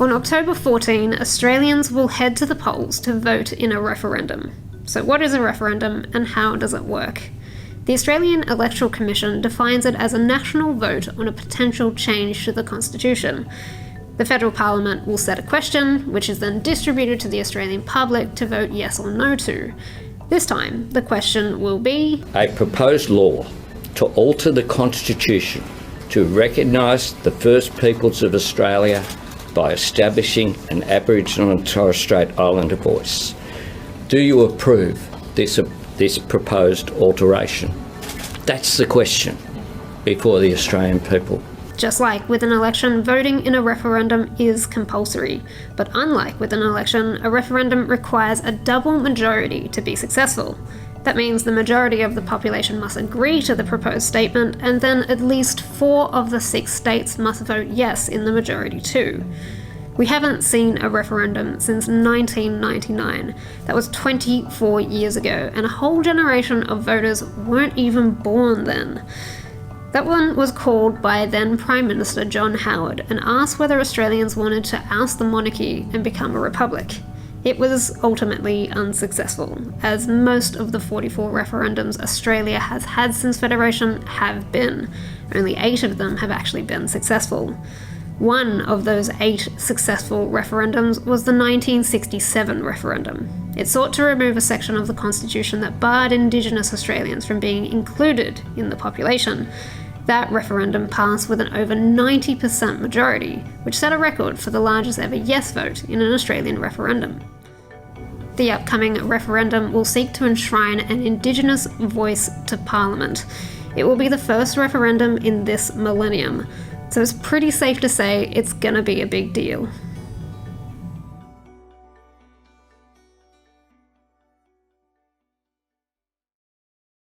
On October 14, Australians will head to the polls to vote in a referendum. So what is a referendum and how does it work? The Australian Electoral Commission defines it as a national vote on a potential change to the Constitution. The federal parliament will set a question, which is then distributed to the Australian public to vote yes or no to. This time, the question will be a proposed law to alter the Constitution to recognise the First Peoples of Australia by establishing an Aboriginal and Torres Strait Islander voice. Do you approve this proposed alteration? That's the question before the Australian people. Just like with an election, voting in a referendum is compulsory. But unlike with an election, a referendum requires a double majority to be successful. That means the majority of the population must agree to the proposed statement, and then at least 4 of the 6 states must vote yes in the majority too. We haven't seen a referendum since 1999. That was 24 years ago, and a whole generation of voters weren't even born then. That one was called by then Prime Minister John Howard and asked whether Australians wanted to oust the monarchy and become a republic. It was ultimately unsuccessful, as most of the 44 referendums Australia has had since Federation have been. Only 8 of them have actually been successful. One of those 8 successful referendums was the 1967 referendum. It sought to remove a section of the Constitution that barred Indigenous Australians from being included in the population. That referendum passed with an over 90% majority, which set a record for the largest ever yes vote in an Australian referendum. The upcoming referendum will seek to enshrine an Indigenous voice to Parliament. It will be the first referendum in this millennium, so it's pretty safe to say it's gonna be a big deal.